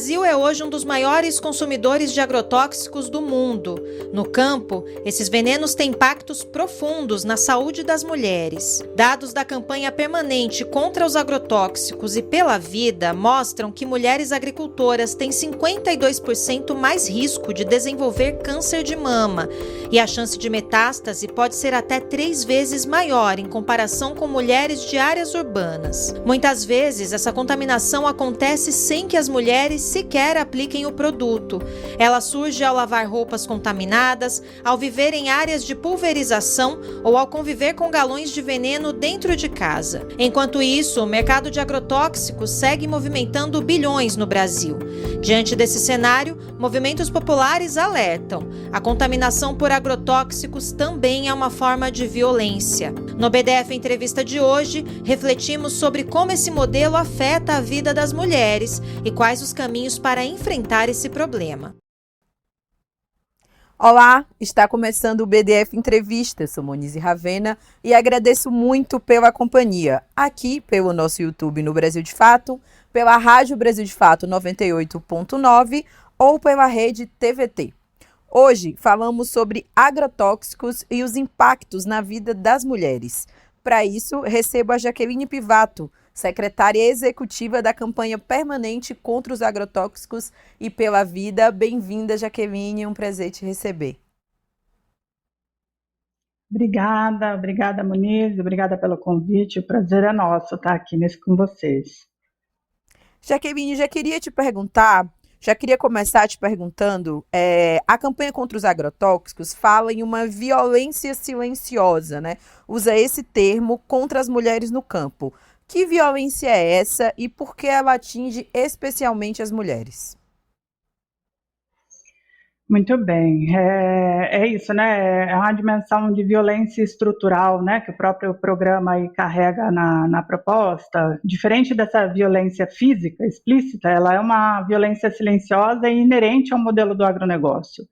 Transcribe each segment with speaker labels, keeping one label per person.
Speaker 1: Brasil é hoje um dos maiores consumidores de agrotóxicos do mundo. No campo, esses venenos têm impactos profundos na saúde das mulheres. Dados da campanha permanente contra os agrotóxicos e pela vida mostram que mulheres agricultoras têm 52% mais risco de desenvolver câncer de mama e a chance de metástase pode ser até 3 vezes maior em comparação com mulheres de áreas urbanas. Muitas vezes, essa contaminação acontece sem que as mulheres sequer apliquem o produto. Ela surge ao lavar roupas contaminadas, ao viver em áreas de pulverização ou ao conviver com galões de veneno dentro de casa. Enquanto isso, o mercado de agrotóxicos segue movimentando bilhões no Brasil. Diante desse cenário, movimentos populares alertam. A contaminação por agrotóxicos também é uma forma de violência. No BDF Entrevista de hoje, refletimos sobre como esse modelo afeta a vida das mulheres e quais os caminhos para enfrentar esse problema.
Speaker 2: Olá, está começando o BDF Entrevista. Sou Monize Ravena e agradeço muito pela companhia aqui pelo nosso YouTube no Brasil de Fato, pela Rádio Brasil de Fato 98.9 ou pela rede TVT. Hoje falamos sobre agrotóxicos e os impactos na vida das mulheres. Para isso, recebo a Jaqueline Pivato, secretária executiva da campanha permanente contra os agrotóxicos e pela vida. Bem-vinda, Jaqueline, um prazer te receber.
Speaker 3: Obrigada, Moniz, obrigada pelo convite, o prazer é nosso estar aqui com vocês.
Speaker 2: Jaqueline, já queria começar te perguntando, a campanha contra os agrotóxicos fala em uma violência silenciosa, né? Usa esse termo contra as mulheres no campo. Que violência é essa e por que ela atinge especialmente as mulheres?
Speaker 3: Muito bem, é isso, né? É uma dimensão de violência estrutural, né? Que o próprio programa aí carrega na proposta. Diferente dessa violência física explícita, ela é uma violência silenciosa e inerente ao modelo do agronegócio.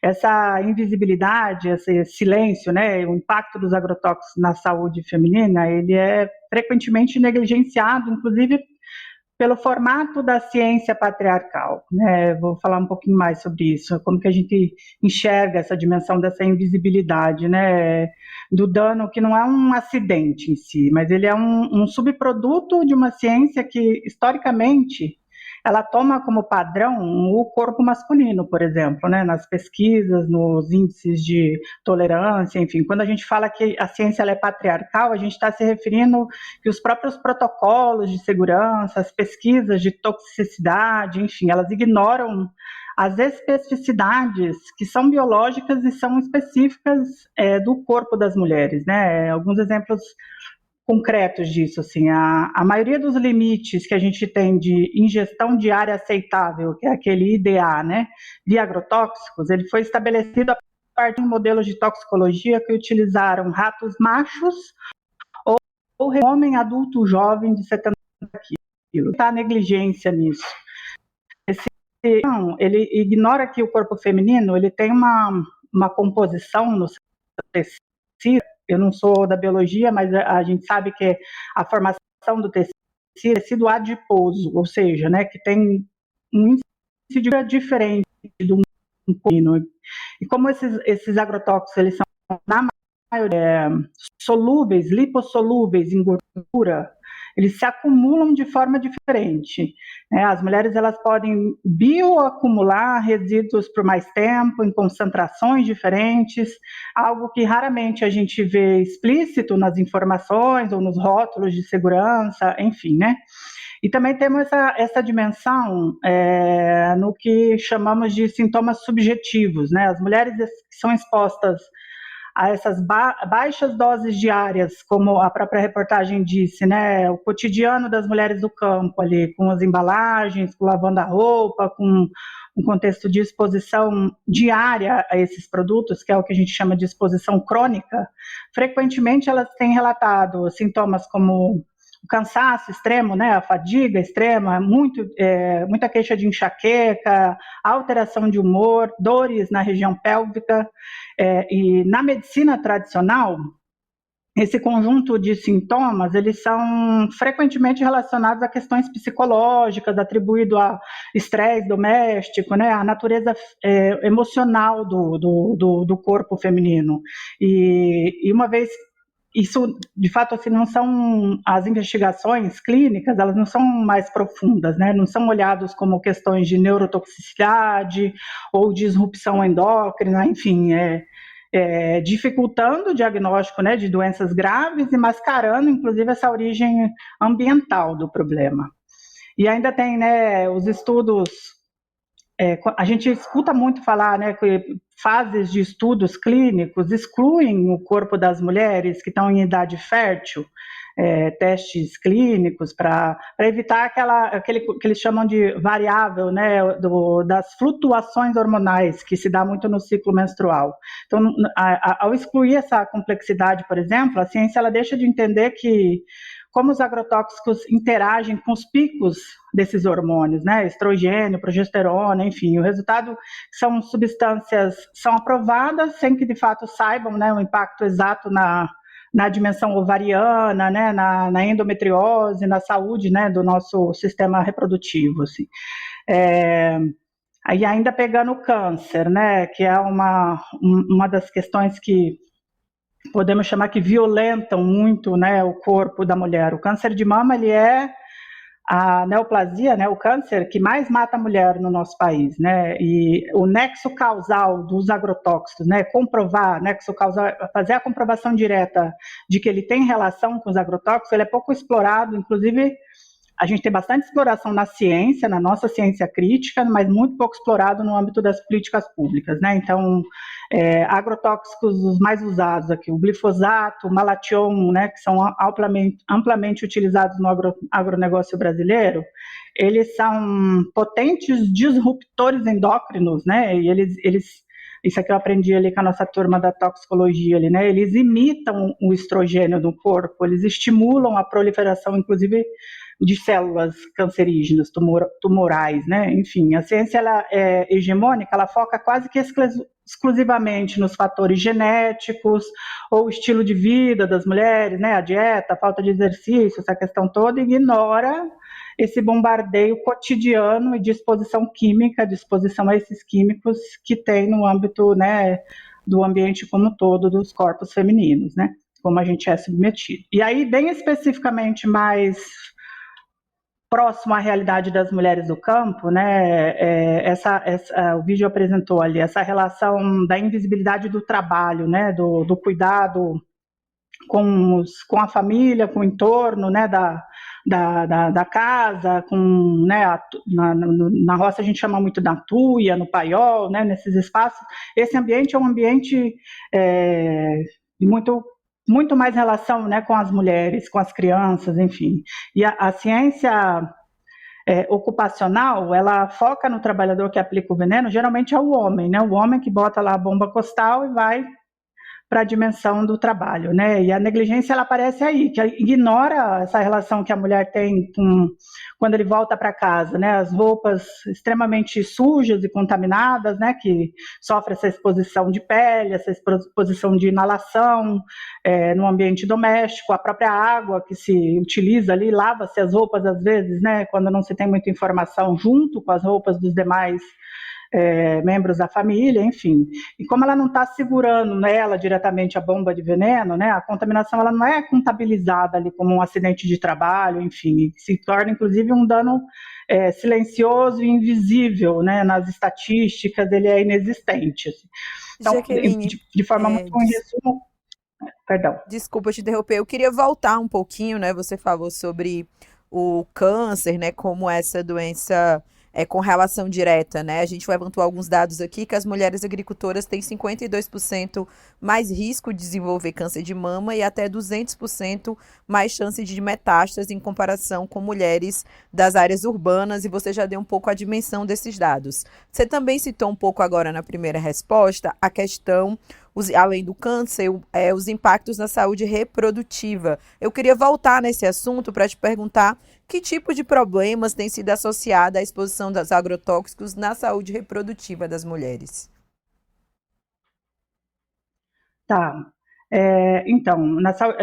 Speaker 3: Essa invisibilidade, esse silêncio, né? O impacto dos agrotóxicos na saúde feminina, ele é frequentemente negligenciado, inclusive pelo formato da ciência patriarcal, né? Vou falar um pouquinho mais sobre isso, como que a gente enxerga essa dimensão dessa invisibilidade, né? Do dano que não é um acidente em si, mas ele é um subproduto de uma ciência que, historicamente, ela toma como padrão o corpo masculino, por exemplo, né? Nas pesquisas, nos índices de tolerância, enfim. Quando a gente fala que a ciência ela é patriarcal, a gente está se referindo que os próprios protocolos de segurança, as pesquisas de toxicidade, enfim, elas ignoram as especificidades que são biológicas e são específicas do corpo das mulheres, né? Alguns exemplos concretos disso, assim, a maioria dos limites que a gente tem de ingestão diária aceitável, que é aquele IDA, né, de agrotóxicos, ele foi estabelecido a partir de modelos de toxicologia que utilizaram ratos machos ou homem adulto jovem de 70 quilos. Está a negligência nisso. Ele ignora que o corpo feminino ele tem uma composição no tecido. Eu não sou da biologia, mas a gente sabe que a formação do tecido adiposo, ou seja, né, que tem um índice de diferente do masculino. E como esses agrotóxicos eles são, na maioria, solúveis, lipossolúveis em gordura, eles se acumulam de forma diferente. As mulheres elas podem bioacumular resíduos por mais tempo, em concentrações diferentes, algo que raramente a gente vê explícito nas informações ou nos rótulos de segurança, enfim, né? E também temos essa dimensão no que chamamos de sintomas subjetivos, né? As mulheres que são expostas a essas baixas doses diárias, como a própria reportagem disse, né, o cotidiano das mulheres do campo ali, com as embalagens, com lavando a roupa, com um contexto de exposição diária a esses produtos, que é o que a gente chama de exposição crônica, frequentemente elas têm relatado sintomas como o cansaço extremo, né, a fadiga extrema, muita queixa de enxaqueca, alteração de humor, dores na região pélvica, e na medicina tradicional, esse conjunto de sintomas, eles são frequentemente relacionados a questões psicológicas, atribuído a estresse doméstico, né, a natureza emocional do corpo feminino. E uma vez isso, de fato, assim, não são as investigações clínicas, elas não são mais profundas, né? Não são olhados como questões de neurotoxicidade ou disrupção endócrina, enfim, dificultando o diagnóstico, né, de doenças graves e mascarando, inclusive, essa origem ambiental do problema. E ainda tem, né, os estudos. A gente escuta muito falar, né, que fases de estudos clínicos excluem o corpo das mulheres que estão em idade fértil, testes clínicos para evitar aquele que eles chamam de variável, né, das flutuações hormonais que se dá muito no ciclo menstrual. Então, ao excluir essa complexidade, por exemplo, a ciência ela deixa de entender que como os agrotóxicos interagem com os picos desses hormônios, né, estrogênio, progesterona, enfim, o resultado são substâncias, são aprovadas sem que de fato saibam, né, o impacto exato na dimensão ovariana, né, na endometriose, na saúde, né, do nosso sistema reprodutivo, assim. Aí ainda pegando o câncer, né, que é uma das questões que podemos chamar que violentam muito, né, o corpo da mulher. O câncer de mama, ele é a neoplasia, né, o câncer que mais mata a mulher no nosso país, né, e o nexo causal dos agrotóxicos, né, comprovar, nexo causal, fazer a comprovação direta de que ele tem relação com os agrotóxicos, ele é pouco explorado, inclusive a gente tem bastante exploração na ciência, na nossa ciência crítica, mas muito pouco explorado no âmbito das políticas públicas, né? Então, agrotóxicos os mais usados aqui, o glifosato, o malation, né, que são amplamente utilizados no agronegócio brasileiro, eles são potentes disruptores endócrinos, né? E eles isso aqui eu aprendi ali com a nossa turma da toxicologia ali, né? Eles imitam o estrogênio no corpo, eles estimulam a proliferação, inclusive, de células cancerígenas, tumorais, né? Enfim, a ciência ela é hegemônica, ela foca quase que exclusivamente nos fatores genéticos ou estilo de vida das mulheres, né? A dieta, a falta de exercício, essa questão toda, e ignora esse bombardeio cotidiano e de exposição química, de exposição a esses químicos que tem no âmbito, né, do ambiente como um todo dos corpos femininos, né? Como a gente é submetido. E aí, bem especificamente mais próximo à realidade das mulheres do campo, né? O vídeo apresentou ali essa relação da invisibilidade do trabalho, né? Do cuidado com a família, com o entorno, né? Da casa, né? Na roça a gente chama muito da tuia, no paiol, né? Nesses espaços. Esse ambiente é um ambiente muito mais relação, né, com as mulheres, com as crianças, enfim. E a ciência ocupacional, ela foca no trabalhador que aplica o veneno, geralmente é o homem, né? O homem que bota lá a bomba costal e vai para a dimensão do trabalho, né? E a negligência ela aparece aí, que ignora essa relação que a mulher tem quando ele volta para casa, né? As roupas extremamente sujas e contaminadas, né? Que sofre essa exposição de pele, essa exposição de inalação no ambiente doméstico, a própria água que se utiliza ali, lava-se as roupas às vezes, né? Quando não se tem muita informação junto com as roupas dos demais membros da família, enfim. E como ela não está segurando nela diretamente a bomba de veneno, né, a contaminação ela não é contabilizada ali como um acidente de trabalho, enfim, se torna inclusive um dano silencioso e invisível, né, nas estatísticas, ele é inexistente. Assim. Então,
Speaker 2: Jaqueline,
Speaker 3: de forma muito em resumo, perdão.
Speaker 2: Desculpa te interromper, eu queria voltar um pouquinho, né, você falou sobre o câncer, né, como essa doença com relação direta, né? A gente levantou alguns dados aqui que as mulheres agricultoras têm 52% mais risco de desenvolver câncer de mama e até 200% mais chance de metástase em comparação com mulheres das áreas urbanas, e você já deu um pouco a dimensão desses dados. Você também citou um pouco agora na primeira resposta a questão, além do câncer, os impactos na saúde reprodutiva. Eu queria voltar nesse assunto para te perguntar que tipo de problemas tem sido associado à exposição dos agrotóxicos na saúde reprodutiva das mulheres.
Speaker 3: Tá. Então,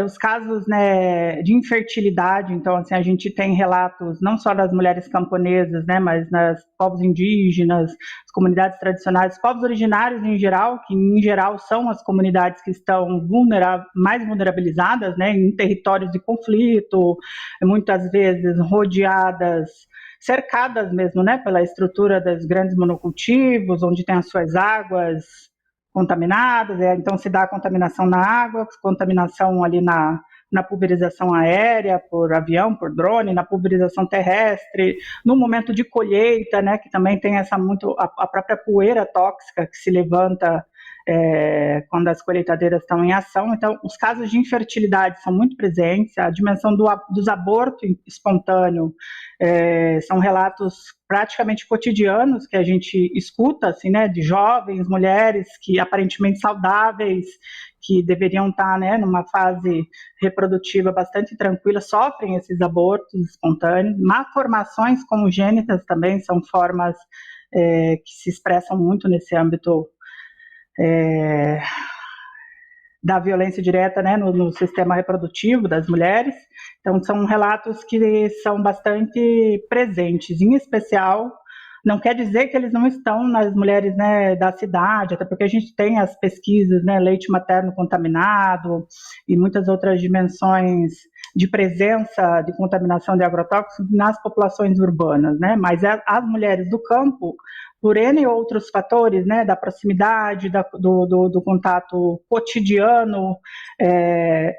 Speaker 3: os casos, né, de infertilidade, então, assim, a gente tem relatos não só das mulheres camponesas, né, mas nas povos indígenas, as comunidades tradicionais, povos originários em geral, que em geral são as comunidades que estão mais vulnerabilizadas, né, em territórios de conflito, muitas vezes rodeadas, cercadas mesmo, né, pela estrutura dos grandes monocultivos, onde tem as suas águas contaminadas, então se dá a contaminação na água, contaminação ali na pulverização aérea, por avião, por drone, na pulverização terrestre, no momento de colheita, né, que também tem a própria poeira tóxica que se levanta quando as colheitadeiras estão em ação. Então, os casos de infertilidade são muito presentes, a dimensão dos abortos espontâneos são relatos praticamente cotidianos que a gente escuta, assim, né, de jovens, mulheres que aparentemente saudáveis, que deveriam estar, né, numa fase reprodutiva bastante tranquila, sofrem esses abortos espontâneos. Malformações congênitas também são formas que se expressam muito nesse âmbito da violência direta, né, no sistema reprodutivo das mulheres. Então, são relatos que são bastante presentes, em especial, não quer dizer que eles não estão nas mulheres, né, da cidade, até porque a gente tem as pesquisas, né, leite materno contaminado e muitas outras dimensões de presença de contaminação de agrotóxicos nas populações urbanas, né, mas as mulheres do campo, por N outros fatores, né, da proximidade, do contato cotidiano,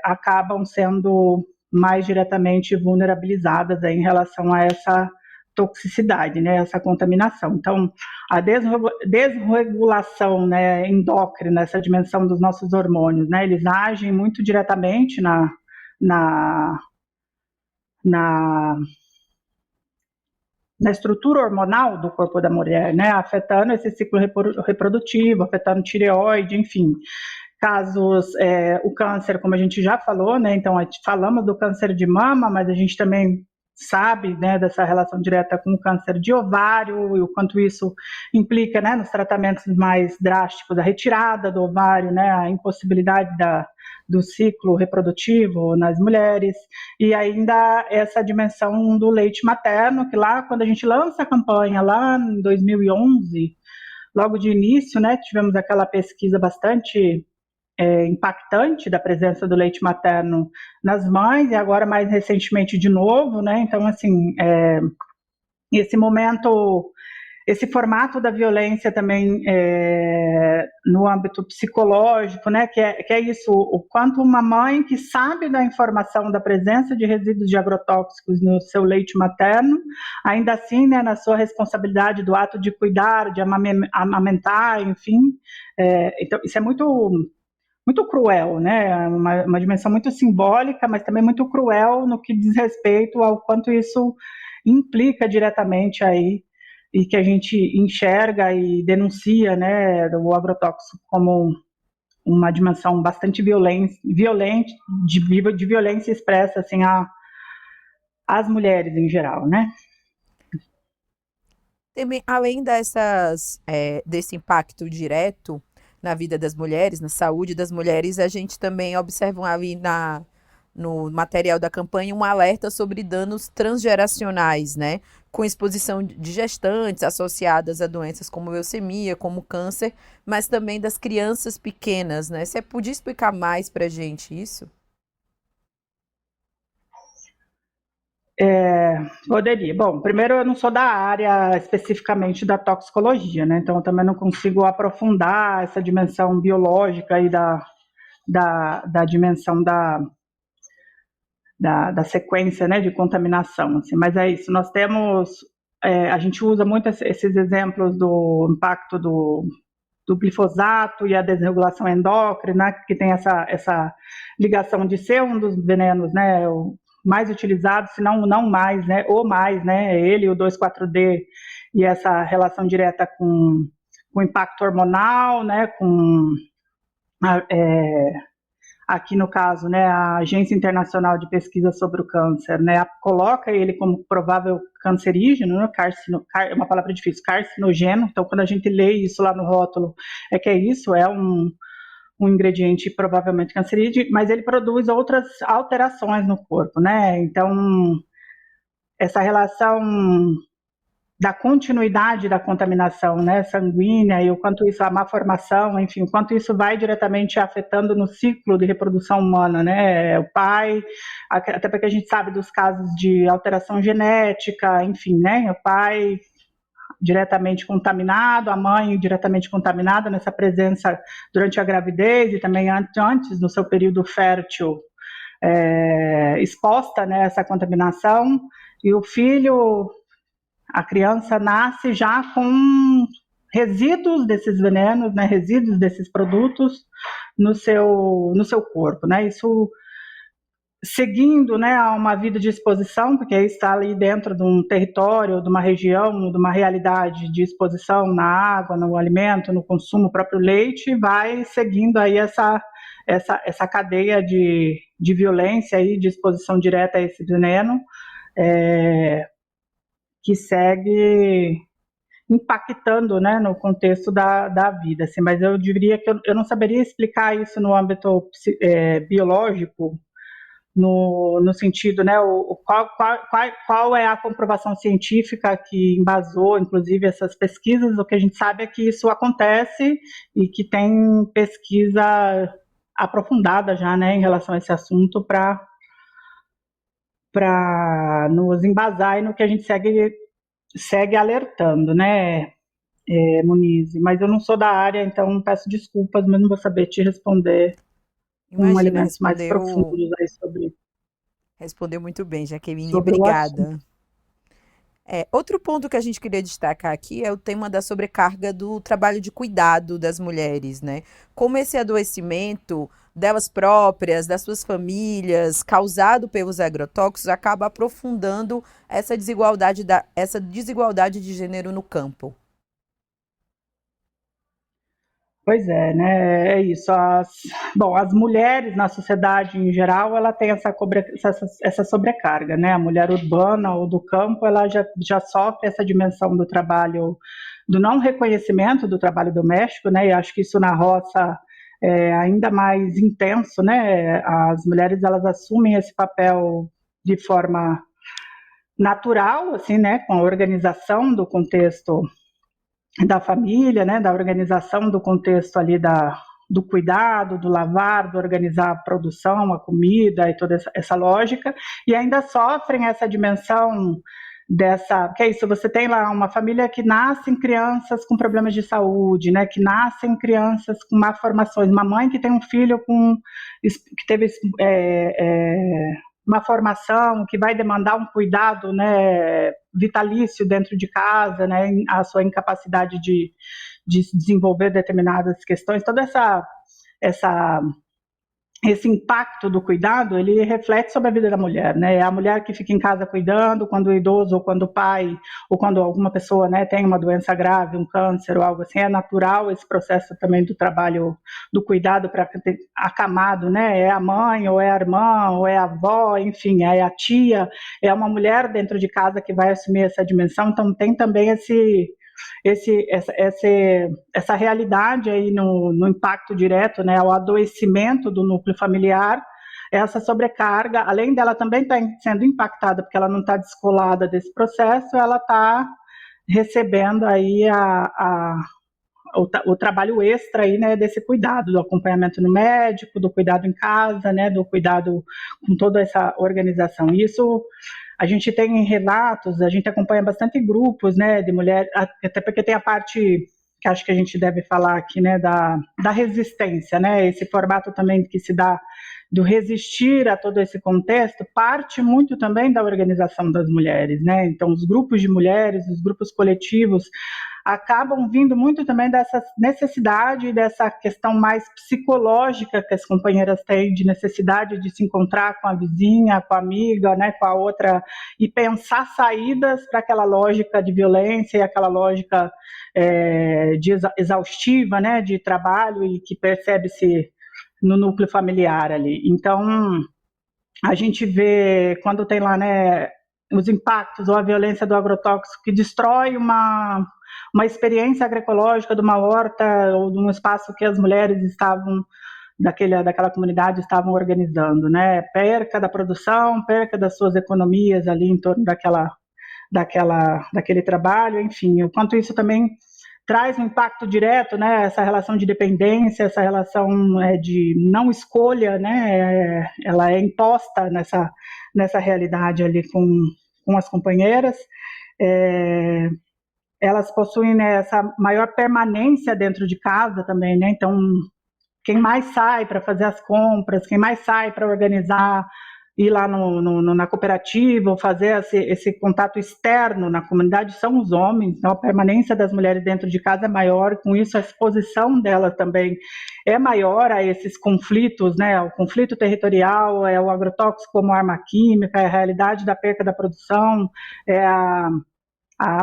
Speaker 3: acabam sendo mais diretamente vulnerabilizadas em relação a essa toxicidade, né, essa contaminação. Então, a desregulação, né, endócrina, essa dimensão dos nossos hormônios, né, eles agem muito diretamente na estrutura hormonal do corpo da mulher, né, afetando esse ciclo reprodutivo, afetando tireoide, enfim. Casos, o câncer, como a gente já falou, né, então falamos do câncer de mama, mas a gente também sabe, né, dessa relação direta com o câncer de ovário e o quanto isso implica, né, nos tratamentos mais drásticos, a retirada do ovário, né, a impossibilidade do ciclo reprodutivo nas mulheres, e ainda essa dimensão do leite materno, que lá, quando a gente lança a campanha, lá em 2011, logo de início, né, tivemos aquela pesquisa bastante impactante da presença do leite materno nas mães, e agora mais recentemente de novo, né, então assim, esse momento, esse formato da violência também no âmbito psicológico, né, que é isso, o quanto uma mãe que sabe da informação da presença de resíduos de agrotóxicos no seu leite materno, ainda assim, né, na sua responsabilidade do ato de cuidar, de amamentar, enfim, então isso é muito cruel, né? Uma dimensão muito simbólica, mas também muito cruel no que diz respeito ao quanto isso implica diretamente aí, e que a gente enxerga e denuncia, né, o agrotóxico como uma dimensão bastante violenta, de violência expressa assim às mulheres em geral, né?
Speaker 2: Também, além desse impacto direto na vida das mulheres, na saúde das mulheres, a gente também observa ali no material da campanha um alerta sobre danos transgeracionais, né? Com exposição de gestantes associadas a doenças como leucemia, como câncer, mas também das crianças pequenas, né? Você podia explicar mais para a gente isso?
Speaker 3: Poderia. Bom, primeiro eu não sou da área especificamente da toxicologia, né? Então eu também não consigo aprofundar essa dimensão biológica aí da dimensão da sequência, né, de contaminação, assim. Mas é isso, nós temos, a gente usa muito esses exemplos do impacto do glifosato e a desregulação endócrina, que tem essa ligação de ser um dos venenos, né, mais utilizados, se não mais, né, ou mais, né, ele, o 2,4-D, e essa relação direta com o impacto hormonal, né, com aqui no caso, né, a Agência Internacional de Pesquisa sobre o Câncer, né, coloca ele como provável cancerígeno, né, é uma palavra difícil, carcinogeno. Então, quando a gente lê isso lá no rótulo, que é isso, é um um ingrediente provavelmente cancerígeno, mas ele produz outras alterações no corpo, né? Então, essa relação da continuidade da contaminação, né, sanguínea, e o quanto isso, a má formação, enfim, o quanto isso vai diretamente afetando no ciclo de reprodução humana, né, o pai, até porque a gente sabe dos casos de alteração genética, enfim, né, o pai diretamente contaminado, a mãe diretamente contaminada nessa presença durante a gravidez e também antes, no seu período fértil, exposta, né, a essa contaminação, e o filho, a criança nasce já com resíduos desses venenos, né, resíduos desses produtos no seu corpo, né, isso seguindo, né, a uma vida de exposição, porque está ali dentro de um território, de uma região, de uma realidade de exposição na água, no alimento, no consumo, o próprio leite, vai seguindo aí essa cadeia de violência aí, de exposição direta a esse veneno, que segue impactando, né, no contexto da vida, assim, mas eu diria que eu não saberia explicar isso no âmbito biológico, no sentido, né, qual é a comprovação científica que embasou, inclusive, essas pesquisas. O que a gente sabe é que isso acontece e que tem pesquisa aprofundada já, né, em relação a esse assunto para nos embasar e no que a gente segue alertando, né, Muniz? Mas eu não sou da área, então peço desculpas, mas não vou saber te responder com
Speaker 2: Imagina,
Speaker 3: elementos mais profundos aí
Speaker 2: respondeu muito bem, Jaqueline,
Speaker 3: sobre o assunto.
Speaker 2: obrigada. Outro ponto que a gente queria destacar aqui é o tema da sobrecarga do trabalho de cuidado das mulheres, né? Como esse adoecimento delas próprias, das suas famílias, causado pelos agrotóxicos, acaba aprofundando essa desigualdade de gênero no campo.
Speaker 3: Pois é, né? É isso. As mulheres na sociedade em geral, ela tem essa sobrecarga, né? A mulher urbana ou do campo, ela já sofre essa dimensão do trabalho, do não reconhecimento do trabalho doméstico, né? E acho que isso na roça é ainda mais intenso, né? As mulheres, elas assumem esse papel de forma natural, assim, né? Com a organização do contexto da família, né, da organização do contexto ali do cuidado, do lavar, do organizar a produção, a comida e toda essa lógica, e ainda sofrem essa dimensão que é isso, você tem lá uma família que nasce em crianças com problemas de saúde, né, que nascem crianças com má formações, uma mãe que tem um filho que teve uma formação que vai demandar um cuidado, né, vitalício dentro de casa, né, a sua incapacidade de desenvolver determinadas questões, toda esse impacto do cuidado, ele reflete sobre a vida da mulher, né? É a mulher que fica em casa cuidando, quando o idoso, ou quando o pai, ou quando alguma pessoa, né, tem uma doença grave, um câncer ou algo assim, é natural esse processo também do trabalho, do cuidado para acamado, né? É a mãe, ou é a irmã, ou é a avó, enfim, é a tia, é uma mulher dentro de casa que vai assumir essa dimensão, então tem também essa realidade aí no impacto direto, né, ao adoecimento do núcleo familiar, essa sobrecarga, além dela também estar sendo impactada, porque ela não está descolada desse processo, ela está recebendo aí o trabalho extra aí, né, desse cuidado, do acompanhamento no médico, do cuidado em casa, né, do cuidado com toda essa organização. Isso a gente tem relatos, a gente acompanha bastante grupos, né, de mulheres, até porque tem a parte que acho que a gente deve falar aqui, né, da resistência, né, esse formato também que se dá do resistir a todo esse contexto, parte muito também da organização das mulheres, né, então os grupos de mulheres, os grupos coletivos, acabam vindo muito também dessa necessidade, dessa questão mais psicológica que as companheiras têm, de necessidade de se encontrar com a vizinha, com a amiga, né, com a outra, e pensar saídas para aquela lógica de violência e aquela lógica de exaustiva, né, de trabalho, e que percebe-se no núcleo familiar ali. Então, a gente vê, quando tem lá, né, os impactos ou a violência do agrotóxico que destrói uma experiência agroecológica de uma horta ou de um espaço que as mulheres estavam daquela comunidade estavam organizando, né? Perca da produção, perca das suas economias ali em torno daquele trabalho, enfim, o quanto isso também traz um impacto direto, né? Essa relação de dependência, essa relação de não escolha, né? Ela é imposta nessa realidade ali com as companheiras. Elas possuem, né, essa maior permanência dentro de casa também, né? Então, quem mais sai para fazer as compras, quem mais sai para organizar, ir lá na cooperativa, ou fazer esse contato externo na comunidade, são os homens. Então, a permanência das mulheres dentro de casa é maior, com isso a exposição delas também é maior a esses conflitos, né? O conflito territorial, o agrotóxico como arma química, a realidade da perca da produção,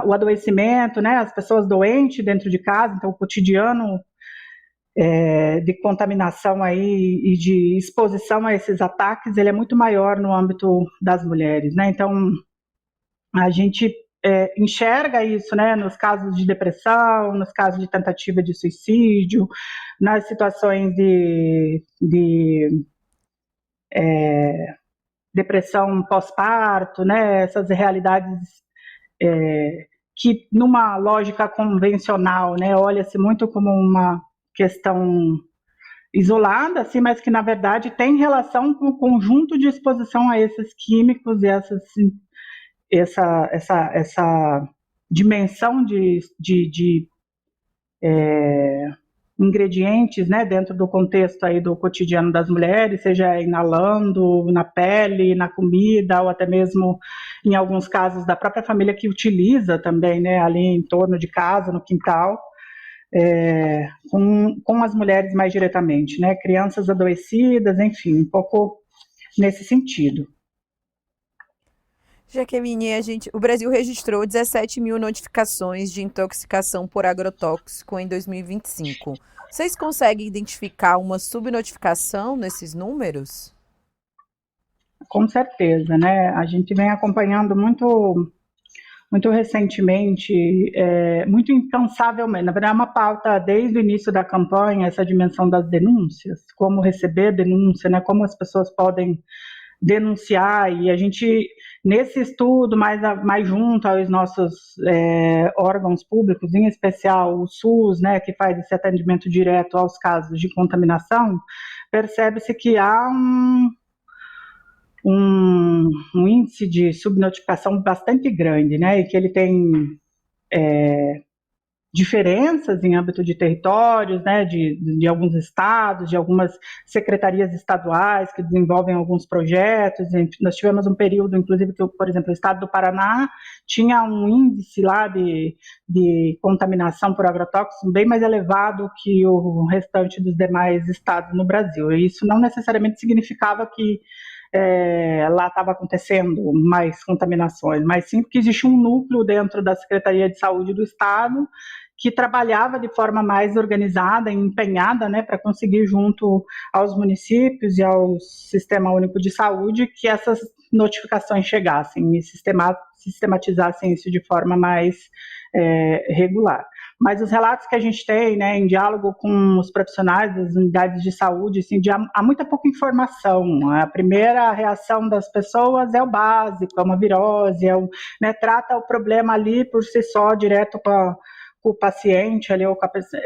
Speaker 3: o adoecimento, né? As pessoas doentes dentro de casa, então o cotidiano de contaminação aí e de exposição a esses ataques, ele é muito maior no âmbito das mulheres, né? Então, a gente enxerga isso, né, nos casos de depressão, nos casos de tentativa de suicídio, nas situações de depressão pós-parto, né? Essas realidades que, numa lógica convencional, né, olha-se muito como uma questão isolada, assim, mas que na verdade tem relação com o conjunto de exposição a esses químicos e essa dimensão de ingredientes, né, dentro do contexto aí do cotidiano das mulheres, seja inalando, na pele, na comida, ou até mesmo, em alguns casos, da própria família que utiliza também, né, ali em torno de casa, no quintal, com as mulheres mais diretamente, né, crianças adoecidas, enfim, um pouco nesse sentido.
Speaker 2: Jaqueline, o Brasil registrou 17 mil notificações de intoxicação por agrotóxico em 2025. Vocês conseguem identificar uma subnotificação nesses números?
Speaker 3: Com certeza, né? A gente vem acompanhando muito recentemente, muito incansavelmente. Na verdade, é uma pauta desde o início da campanha, essa dimensão das denúncias, como receber denúncia, né? Como as pessoas podem denunciar, e a gente, nesse estudo, mais junto aos nossos órgãos públicos, em especial o SUS, né, que faz esse atendimento direto aos casos de contaminação, percebe-se que há um índice de subnotificação bastante grande, né, e que ele tem diferenças em âmbito de territórios, né, de alguns estados, de algumas secretarias estaduais que desenvolvem alguns projetos. Nós tivemos um período, inclusive, que, por exemplo, o estado do Paraná tinha um índice lá de contaminação por agrotóxicos bem mais elevado que o restante dos demais estados no Brasil. E isso não necessariamente significava que lá estava acontecendo mais contaminações, mas sim porque existe um núcleo dentro da Secretaria de Saúde do Estado que trabalhava de forma mais organizada e empenhada, né, para conseguir, junto aos municípios e ao Sistema Único de Saúde, que essas notificações chegassem e sistematizassem isso de forma mais regular. Mas os relatos que a gente tem, né, em diálogo com os profissionais das unidades de saúde, assim, há muita pouca informação. A primeira reação das pessoas é o básico, é uma virose, né, trata o problema ali por si só, direto com o paciente ali, ou com a pessoa,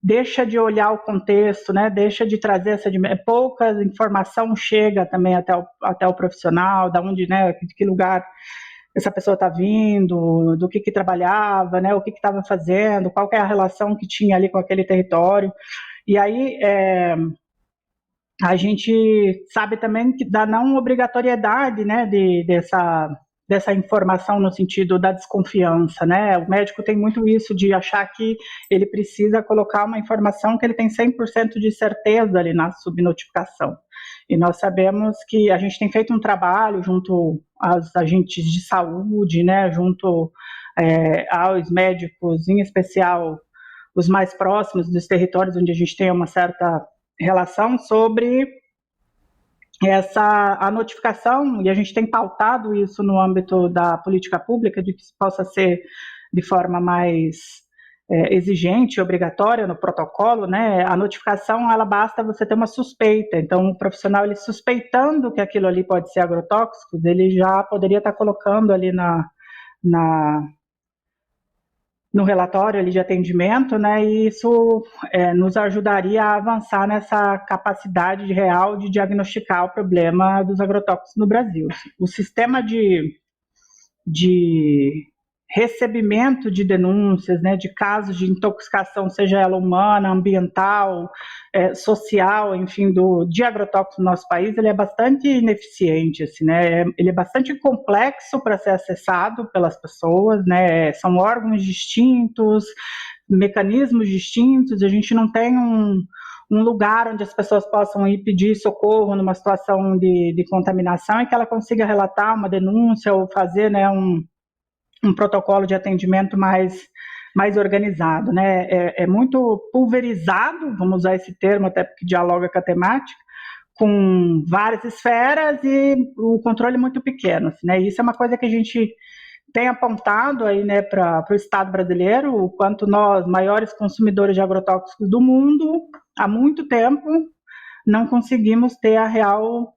Speaker 3: deixa de olhar o contexto, né, deixa de trazer pouca informação chega também até o profissional, da onde, né, de que lugar essa pessoa está vindo, do que trabalhava, né, o que estava fazendo, qual que é a relação que tinha ali com aquele território. E aí a gente sabe também que da não obrigatoriedade, né, dessa informação no sentido da desconfiança, né? O médico tem muito isso de achar que ele precisa colocar uma informação que ele tem 100% de certeza ali na subnotificação. E nós sabemos que a gente tem feito um trabalho junto aos agentes de saúde, né, junto aos médicos, em especial os mais próximos dos territórios onde a gente tem uma certa relação, sobre a notificação, e a gente tem pautado isso no âmbito da política pública, de que isso possa ser de forma mais exigente, obrigatória no protocolo, né? A notificação, ela basta você ter uma suspeita. Então, o profissional, ele suspeitando que aquilo ali pode ser agrotóxico, ele já poderia estar colocando ali no relatório ali de atendimento, né? E isso nos ajudaria a avançar nessa capacidade real de diagnosticar o problema dos agrotóxicos no Brasil. O sistema de recebimento de denúncias, né, de casos de intoxicação, seja ela humana, ambiental, social, enfim, de agrotóxicos no nosso país, ele é bastante ineficiente, assim, né, ele é bastante complexo para ser acessado pelas pessoas, né, são órgãos distintos, mecanismos distintos, a gente não tem um lugar onde as pessoas possam ir pedir socorro numa situação de contaminação e que ela consiga relatar uma denúncia ou fazer, né, um protocolo de atendimento mais organizado, né? É muito pulverizado, vamos usar esse termo até porque dialoga com a temática, com várias esferas e o controle muito pequeno, assim, né? Isso é uma coisa que a gente tem apontado aí, né, para o Estado brasileiro, o quanto nós, maiores consumidores de agrotóxicos do mundo, há muito tempo, não conseguimos ter a real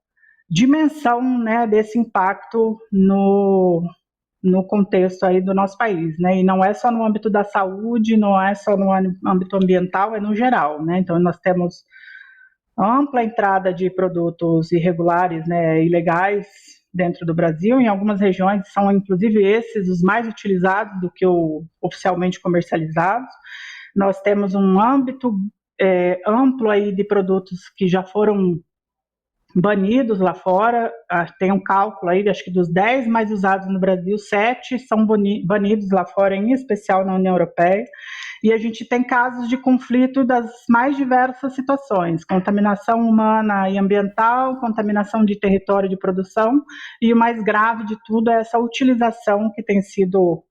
Speaker 3: dimensão, né, desse impacto no contexto aí do nosso país, né, e não é só no âmbito da saúde, não é só no âmbito ambiental, é no geral, né, então nós temos ampla entrada de produtos irregulares, né, ilegais dentro do Brasil, em algumas regiões são inclusive esses os mais utilizados do que o oficialmente comercializados. Nós temos um âmbito amplo aí de produtos que já foram banidos lá fora, tem um cálculo aí, acho que dos 10 mais usados no Brasil, 7 são banidos lá fora, em especial na União Europeia, e a gente tem casos de conflito das mais diversas situações, contaminação humana e ambiental, contaminação de território de produção, e o mais grave de tudo é essa utilização que tem sido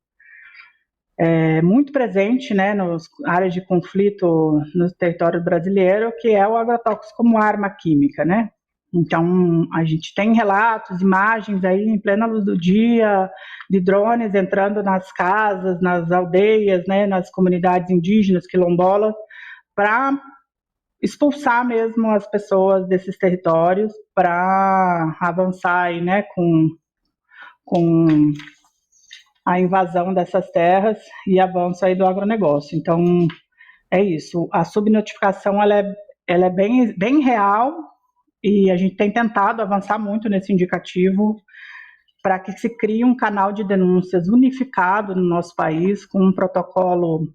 Speaker 3: muito presente, né, nas áreas de conflito no território brasileiro, que é o agrotóxico como arma química, né? Então, a gente tem relatos, imagens aí em plena luz do dia, de drones entrando nas casas, nas aldeias, né, nas comunidades indígenas, quilombolas, para expulsar mesmo as pessoas desses territórios, para avançar aí, né, com a invasão dessas terras e avanço aí do agronegócio. Então, é isso. A subnotificação, ela é bem real, e a gente tem tentado avançar muito nesse indicativo para que se crie um canal de denúncias unificado no nosso país, com um protocolo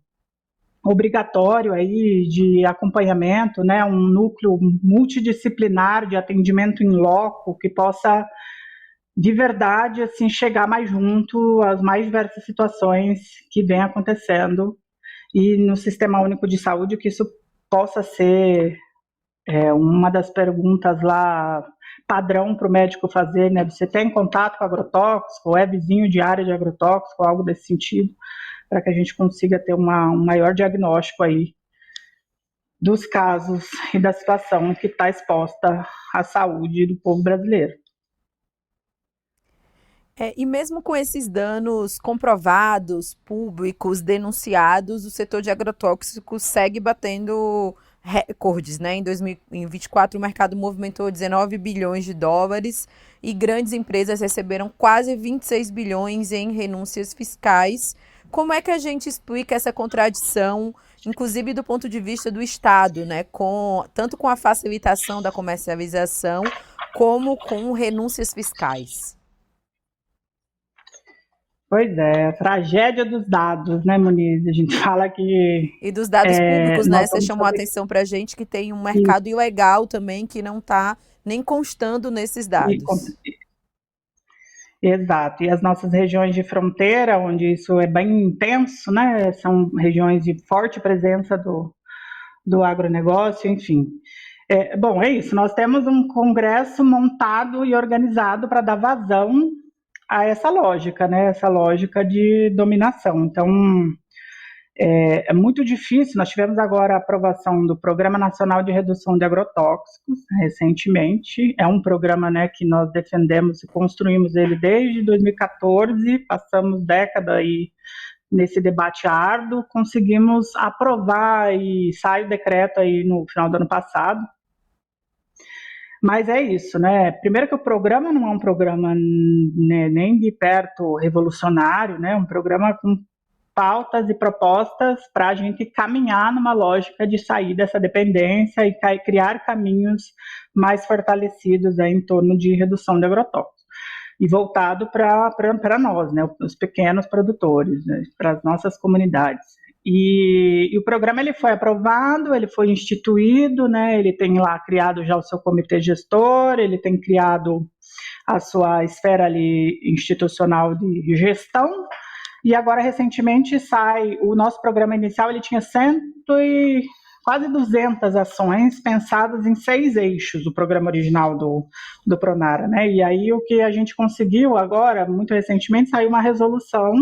Speaker 3: obrigatório aí de acompanhamento, né, um núcleo multidisciplinar de atendimento em loco que possa de verdade assim chegar mais junto às mais diversas situações que vêm acontecendo, e no Sistema Único de Saúde que isso possa ser uma das perguntas lá padrão para o médico fazer, né? Você tem contato com agrotóxico, é vizinho de área de agrotóxico, algo desse sentido, para que a gente consiga ter um maior diagnóstico aí dos casos e da situação que está exposta à saúde do povo brasileiro.
Speaker 2: E mesmo com esses danos comprovados, públicos, denunciados, o setor de agrotóxicos segue batendo recordes, né? Em 2024, o mercado movimentou 19 bilhões de dólares e grandes empresas receberam quase 26 bilhões em renúncias fiscais. Como é que a gente explica essa contradição, inclusive do ponto de vista do Estado, né? Tanto com a facilitação da comercialização, como com renúncias fiscais?
Speaker 3: Pois é, a tragédia dos dados, né, Moniz? A gente fala que...
Speaker 2: E dos dados públicos, né? Você chamou a atenção para a gente que tem um mercado ilegal também que não está nem constando nesses dados.
Speaker 3: Exato, e as nossas regiões de fronteira, onde isso é bem intenso, né? São regiões de forte presença do agronegócio, enfim. Bom, é isso, nós temos um congresso montado e organizado para dar vazão a essa lógica, né? Essa lógica de dominação. Então, é muito difícil. Nós tivemos agora a aprovação do Programa Nacional de Redução de Agrotóxicos, recentemente. É um programa, né, que nós defendemos e construímos ele desde 2014, passamos década aí nesse debate árduo, conseguimos aprovar e sai o decreto aí no final do ano passado. Mas é isso, né? Primeiro que o programa não é um programa, né, nem de perto revolucionário, né? Um programa com pautas e propostas para a gente caminhar numa lógica de sair dessa dependência e criar caminhos mais fortalecidos aí em torno de redução de agrotóxicos. E voltado para nós, né, os pequenos produtores, né, para as nossas comunidades. E o programa ele foi aprovado, ele foi instituído, né, ele tem lá criado já o seu comitê gestor, ele tem criado a sua esfera ali institucional de gestão, e agora recentemente sai, o nosso programa inicial ele tinha quase 200 ações pensadas em 6 eixos, o programa original do Pronara, né? E aí o que a gente conseguiu agora, muito recentemente, saiu uma resolução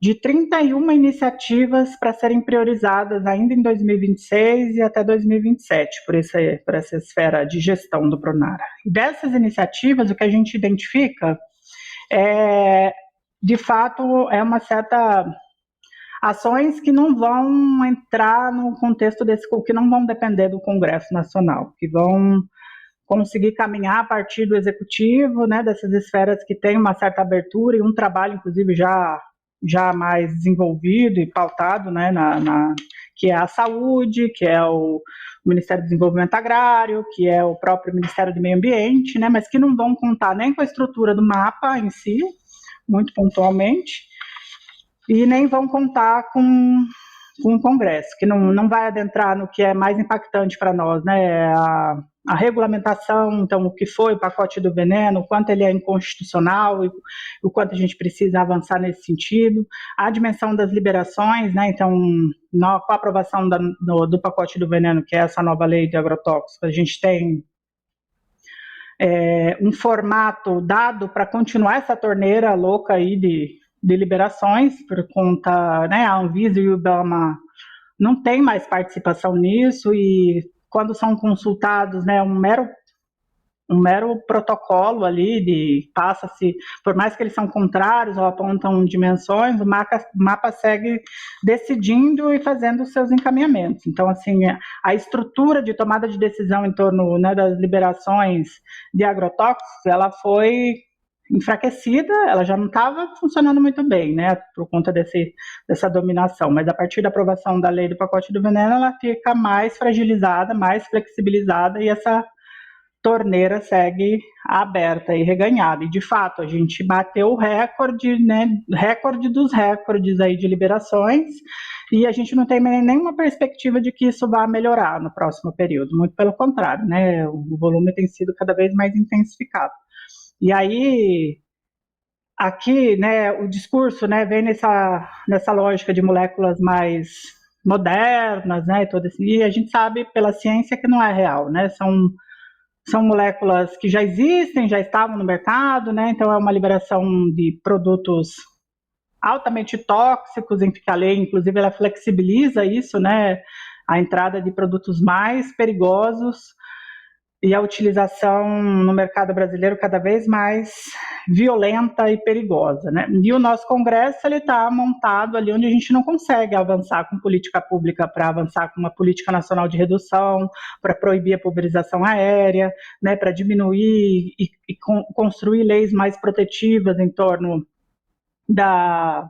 Speaker 3: de 31 iniciativas para serem priorizadas ainda em 2026 e até 2027, por essa esfera de gestão do Pronara. E dessas iniciativas, o que a gente identifica de fato, é uma certa ações que não vão entrar no contexto que não vão depender do Congresso Nacional, que vão conseguir caminhar a partir do Executivo, né, dessas esferas que têm uma certa abertura e um trabalho, inclusive, já mais desenvolvido e pautado, né, que é a saúde, que é o Ministério do Desenvolvimento Agrário, que é o próprio Ministério do Meio Ambiente, né, mas que não vão contar nem com a estrutura do mapa em si, muito pontualmente, e nem vão contar com o Congresso, que não vai adentrar no que é mais impactante para nós, né? A regulamentação, então, o que foi o pacote do veneno, o quanto ele é inconstitucional e o quanto a gente precisa avançar nesse sentido, a dimensão das liberações, né? Então, com a aprovação do pacote do veneno, que é essa nova lei de agrotóxicos, a gente tem um formato dado para continuar essa torneira louca aí de liberações, por conta, né, a Anvisa e o IBAMA não tem mais participação nisso, e quando são consultados, né, um mero protocolo ali, passa-se, por mais que eles são contrários ou apontam dimensões, o mapa segue decidindo e fazendo os seus encaminhamentos. Então, assim, a estrutura de tomada de decisão em torno, né, das liberações de agrotóxicos, ela foi enfraquecida, ela já não estava funcionando muito bem, né, por conta dessa dominação, mas a partir da aprovação da lei do pacote do veneno, ela fica mais fragilizada, mais flexibilizada, e essa torneira segue aberta e reganhada. E, de fato, a gente bateu o recorde, né, recorde dos recordes aí de liberações, e a gente não tem nenhuma perspectiva de que isso vá melhorar no próximo período, muito pelo contrário, né, o volume tem sido cada vez mais intensificado. E aí, aqui, né, o discurso, né, vem nessa lógica de moléculas mais modernas, né, e a gente sabe pela ciência que não é real, né, são moléculas que já existem, já estavam no mercado, né, então é uma liberação de produtos altamente tóxicos, em que a lei, inclusive, ela flexibiliza isso, né, a entrada de produtos mais perigosos, e a utilização no mercado brasileiro cada vez mais violenta e perigosa, né? E o nosso Congresso ele está montado ali onde a gente não consegue avançar com política pública, para avançar com uma política nacional de redução, para proibir a pulverização aérea, né? Para diminuir e construir leis mais protetivas em torno das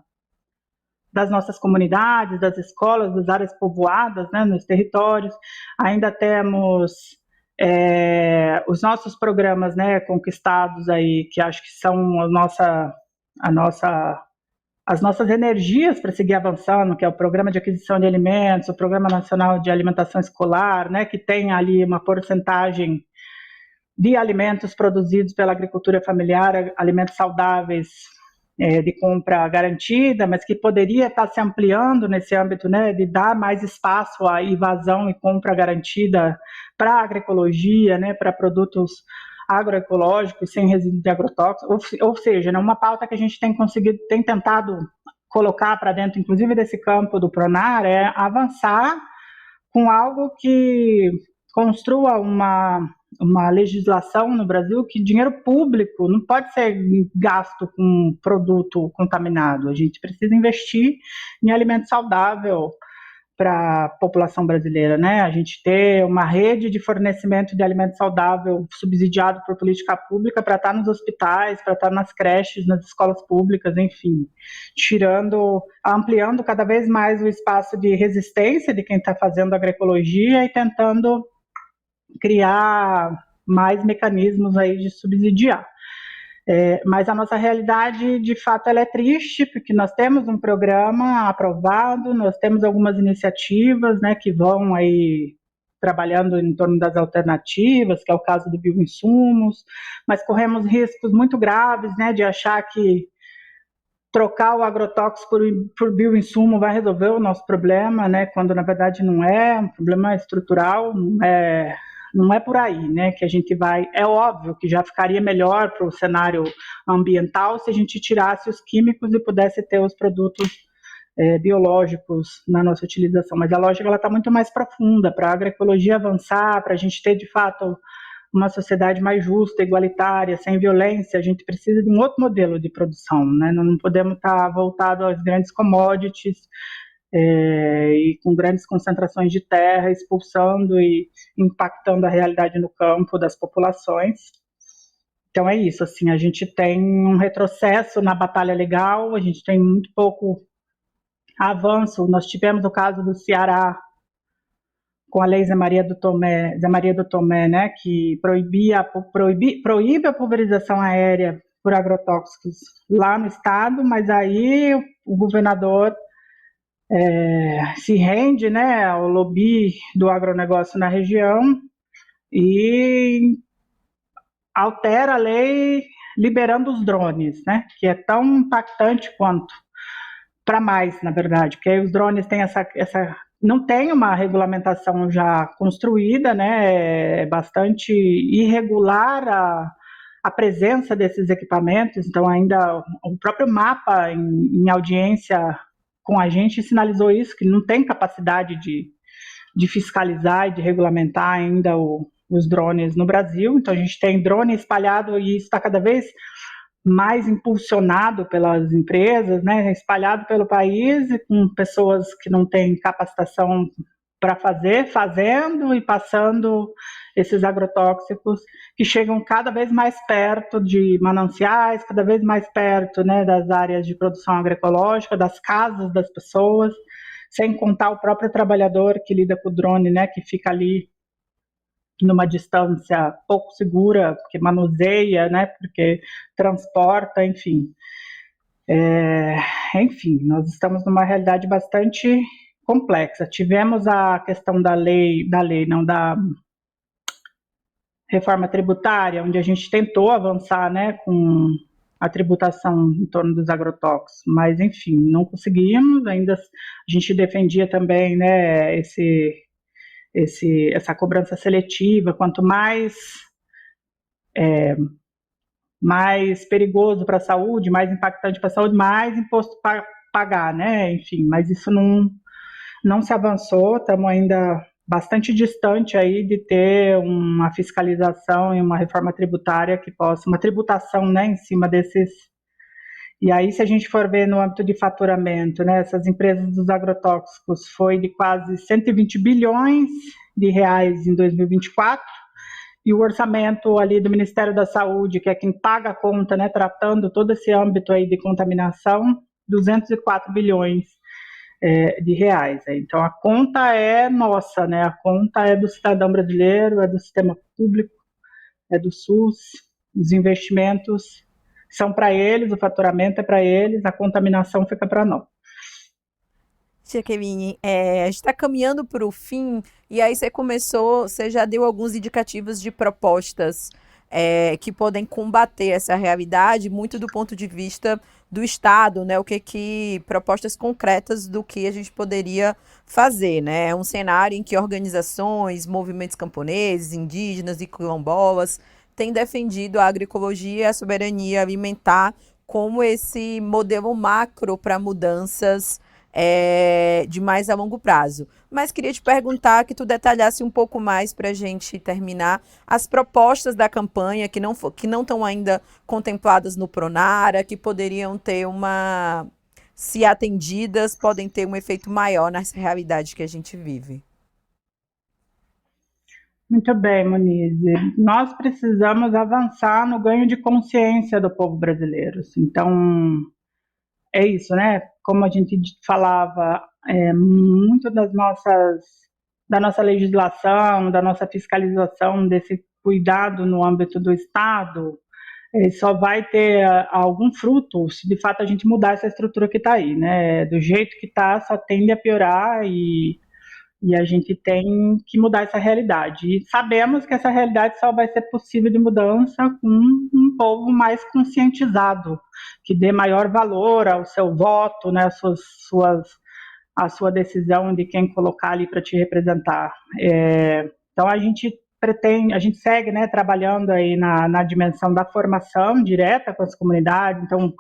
Speaker 3: nossas comunidades, das escolas, das áreas povoadas, né? Nos territórios. Ainda temos os nossos programas, né, conquistados aí, que acho que são as nossas energias para seguir avançando, que é o Programa de Aquisição de Alimentos, o Programa Nacional de Alimentação Escolar, né, que tem ali uma porcentagem de alimentos produzidos pela agricultura familiar, alimentos saudáveis, de compra garantida, mas que poderia estar se ampliando nesse âmbito, né, de dar mais espaço à invasão e compra garantida para a agroecologia, né, para produtos agroecológicos sem resíduo de agrotóxicos, ou seja, né, uma pauta que a gente tem tentado colocar para dentro, inclusive desse campo do Pronar, é avançar com algo que construa uma legislação no Brasil que dinheiro público não pode ser gasto com produto contaminado. A gente precisa investir em alimento saudável para a população brasileira, né? A gente ter uma rede de fornecimento de alimento saudável subsidiado por política pública para estar nos hospitais, para estar nas creches, nas escolas públicas, enfim, ampliando cada vez mais o espaço de resistência de quem está fazendo agroecologia e tentando criar mais mecanismos aí de subsidiar. Mas a nossa realidade, de fato, ela é triste, porque nós temos um programa aprovado, nós temos algumas iniciativas, né, que vão aí trabalhando em torno das alternativas, que é o caso do bioinsumos, mas corremos riscos muito graves, né, de achar que trocar o agrotóxico por bioinsumo vai resolver o nosso problema, né, quando na verdade não é, um problema estrutural, não é por aí, né, que a gente vai. É óbvio que já ficaria melhor para o cenário ambiental se a gente tirasse os químicos e pudesse ter os produtos biológicos na nossa utilização, mas a lógica está muito mais profunda. Para a agroecologia avançar, para a gente ter de fato uma sociedade mais justa, igualitária, sem violência, a gente precisa de um outro modelo de produção, né? Não podemos estar voltado às grandes commodities, e com grandes concentrações de terra, expulsando e impactando a realidade no campo das populações. Então é isso, assim, a gente tem um retrocesso na batalha legal, a gente tem muito pouco avanço. Nós tivemos o caso do Ceará com a lei Zé Maria do Tomé, né, que proíbe a pulverização aérea por agrotóxicos lá no estado, mas aí o governador se rende, né, ao lobby do agronegócio na região e altera a lei liberando os drones, né, que é tão impactante quanto, para mais, na verdade, porque aí os drones têm não tem uma regulamentação já construída, né, é bastante irregular a presença desses equipamentos, então ainda o próprio mapa em audiência com a gente sinalizou isso, que não tem capacidade de fiscalizar e de regulamentar ainda os drones no Brasil. Então a gente tem drone espalhado e isso está cada vez mais impulsionado pelas empresas, né, espalhado pelo país e com pessoas que não têm capacitação para fazendo e passando esses agrotóxicos que chegam cada vez mais perto de mananciais, cada vez mais perto, né, das áreas de produção agroecológica, das casas das pessoas, sem contar o próprio trabalhador que lida com o drone, né, que fica ali numa distância pouco segura, porque manuseia, né, porque transporta, enfim. Enfim, nós estamos numa realidade bastante complexa. Tivemos a questão da reforma tributária, onde a gente tentou avançar, né, com a tributação em torno dos agrotóxicos, mas, enfim, não conseguimos. Ainda a gente defendia também, né, essa cobrança seletiva. Quanto mais perigoso para a saúde, mais impactante para a saúde, mais imposto para pagar, né? Enfim, mas isso não se avançou. Estamos ainda bastante distante aí de ter uma fiscalização e uma reforma tributária que possa, uma tributação, né, em cima desses. E aí, se a gente for ver no âmbito de faturamento, né, essas empresas dos agrotóxicos foi de quase 120 bilhões de reais em 2024, e o orçamento ali do Ministério da Saúde, que é quem paga a conta, né, tratando todo esse âmbito aí de contaminação, 204 bilhões de reais. Então, a conta é nossa, né, a conta é do cidadão brasileiro, é do sistema público, é do SUS, os investimentos são para eles, o faturamento é para eles, a contaminação fica para nós.
Speaker 2: Tia Kevin, a gente está caminhando para o fim, e aí você já deu alguns indicativos de propostas que podem combater essa realidade, muito do ponto de vista do Estado, né? Propostas concretas do que a gente poderia fazer, né? É um cenário em que organizações, movimentos camponeses, indígenas e quilombolas têm defendido a agroecologia e a soberania alimentar como esse modelo macro para mudanças de mais a longo prazo. Mas queria te perguntar que tu detalhasse um pouco mais para a gente terminar as propostas da campanha que não estão ainda contempladas no Pronara, que poderiam ter se atendidas, podem ter um efeito maior nessa realidade que a gente vive.
Speaker 3: Muito bem, Monize. Nós precisamos avançar no ganho de consciência do povo brasileiro. Então, é isso, né? Como a gente falava, muito da nossa legislação, da nossa fiscalização, desse cuidado no âmbito do Estado, só vai ter algum fruto se de fato a gente mudar essa estrutura que está aí, né? Do jeito que está, só tende a piorar e a gente tem que mudar essa realidade. E sabemos que essa realidade só vai ser possível de mudança com um povo mais conscientizado, que dê maior valor ao seu voto, né, a sua decisão de quem colocar ali para te representar. Então a gente segue, né, trabalhando aí na dimensão da formação direta com as comunidades, então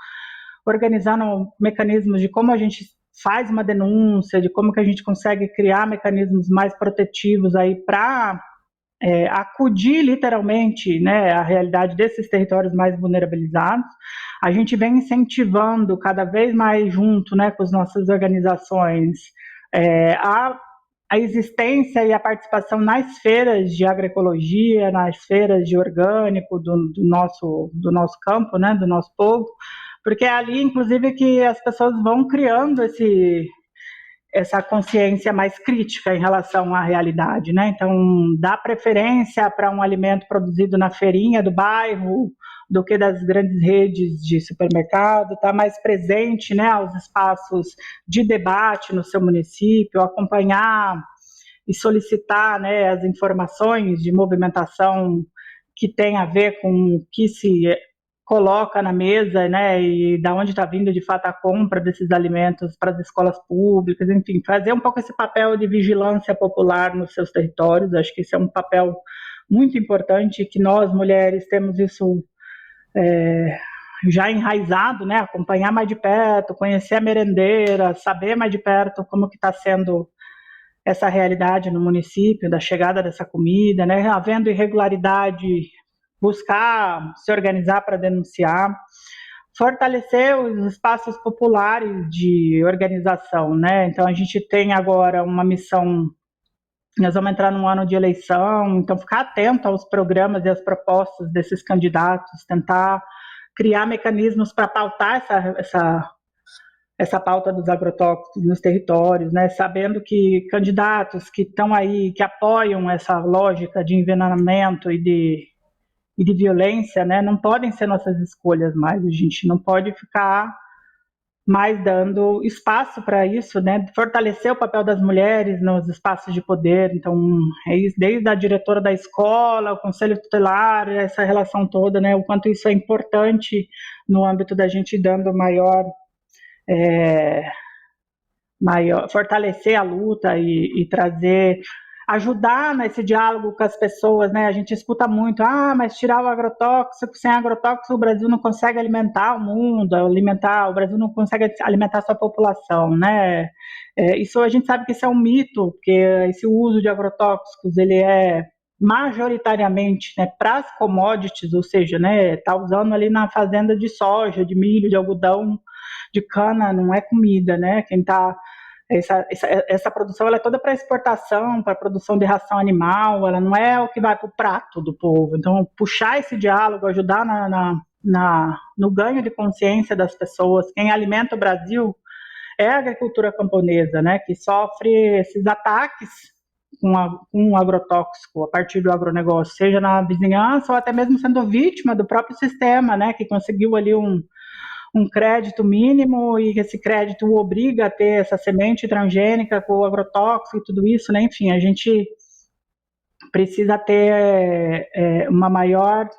Speaker 3: organizando mecanismos de como a gente faz uma denúncia, de como que a gente consegue criar mecanismos mais protetivos aí para acudir literalmente, né, a realidade desses territórios mais vulnerabilizados. A gente vem incentivando cada vez mais junto, né, com as nossas organizações a existência e a participação nas feiras de agroecologia, nas feiras de orgânico do nosso campo, né, do nosso povo, porque é ali, inclusive, que as pessoas vão criando essa consciência mais crítica em relação à realidade, né? Então, dá preferência para um alimento produzido na feirinha do bairro do que das grandes redes de supermercado, está mais presente, né, aos espaços de debate no seu município, acompanhar e solicitar, né, as informações de movimentação que tem a ver com o que se coloca na mesa, né, e da onde está vindo de fato a compra desses alimentos para as escolas públicas, enfim, fazer um pouco esse papel de vigilância popular nos seus territórios. Acho que esse é um papel muito importante, que nós, mulheres, temos isso já enraizado, né, acompanhar mais de perto, conhecer a merendeira, saber mais de perto como que está sendo essa realidade no município, da chegada dessa comida, né, havendo irregularidade, buscar se organizar para denunciar, fortalecer os espaços populares de organização, né? Então a gente tem agora uma missão, nós vamos entrar num ano de eleição, então ficar atento aos programas e às propostas desses candidatos, tentar criar mecanismos para pautar essa pauta dos agrotóxicos nos territórios, né? Sabendo que candidatos que estão aí, que apoiam essa lógica de envenenamento e de violência, né, não podem ser nossas escolhas mais. A gente não pode ficar mais dando espaço para isso, né, fortalecer o papel das mulheres nos espaços de poder. Então, é isso, desde a diretora da escola, o conselho tutelar, essa relação toda, né, o quanto isso é importante no âmbito da gente dando maior fortalecer a luta e trazer, ajudar nesse diálogo com as pessoas, né? A gente escuta muito, mas tirar o agrotóxico, sem agrotóxico o Brasil não consegue alimentar o mundo, o Brasil não consegue alimentar a sua população, né? Isso a gente sabe que isso é um mito, porque esse uso de agrotóxicos, ele é majoritariamente, né, para as commodities, ou seja, né, tá usando ali na fazenda de soja, de milho, de algodão, de cana, não é comida, né? Quem tá essa produção ela é toda para exportação, para produção de ração animal, ela não é o que vai para o prato do povo. Então, puxar esse diálogo, ajudar no ganho de consciência das pessoas. Quem alimenta o Brasil é a agricultura camponesa, né, que sofre esses ataques com o agrotóxico a partir do agronegócio, seja na vizinhança ou até mesmo sendo vítima do próprio sistema, né, que conseguiu ali um crédito mínimo e esse crédito o obriga a ter essa semente transgênica com o agrotóxico e tudo isso, né? Enfim, a gente precisa ter uma maior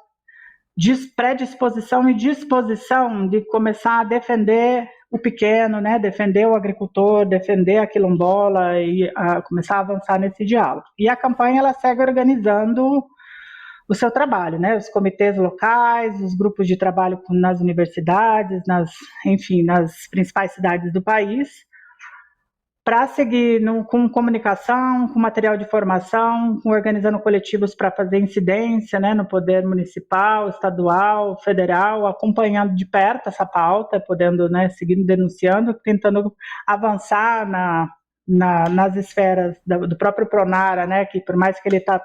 Speaker 3: predisposição e disposição de começar a defender o pequeno, né? Defender o agricultor, defender a quilombola e começar a avançar nesse diálogo. E a campanha ela segue organizando o seu trabalho, né? Os comitês locais, os grupos de trabalho nas universidades, nas principais cidades do país, para seguir com comunicação, com material de formação, organizando coletivos para fazer incidência, né, no poder municipal, estadual, federal, acompanhando de perto essa pauta, podendo, né, seguindo denunciando, tentando avançar nas esferas do próprio Pronara, né, que por mais que ele está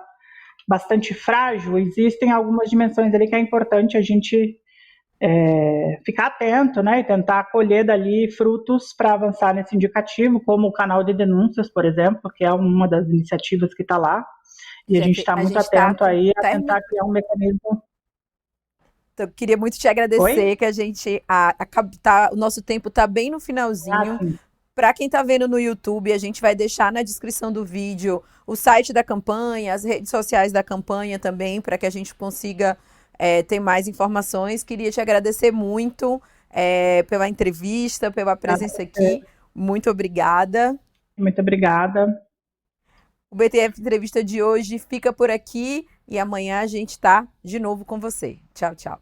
Speaker 3: bastante frágil, existem algumas dimensões ali que é importante a gente ficar atento, né, e tentar colher dali frutos para avançar nesse indicativo, como o canal de denúncias, por exemplo, que é uma das iniciativas que está lá, e a gente está muito atento aí a tentar criar um mecanismo.
Speaker 2: Então, eu queria muito te agradecer, que a gente, o nosso tempo está bem no finalzinho. Para quem está vendo no YouTube, a gente vai deixar na descrição do vídeo o site da campanha, as redes sociais da campanha também, para que a gente consiga ter mais informações. Queria te agradecer muito pela entrevista, pela presença aqui. Muito obrigada.
Speaker 3: Muito obrigada.
Speaker 2: O BTF Entrevista de hoje fica por aqui e amanhã a gente está de novo com você. Tchau, tchau.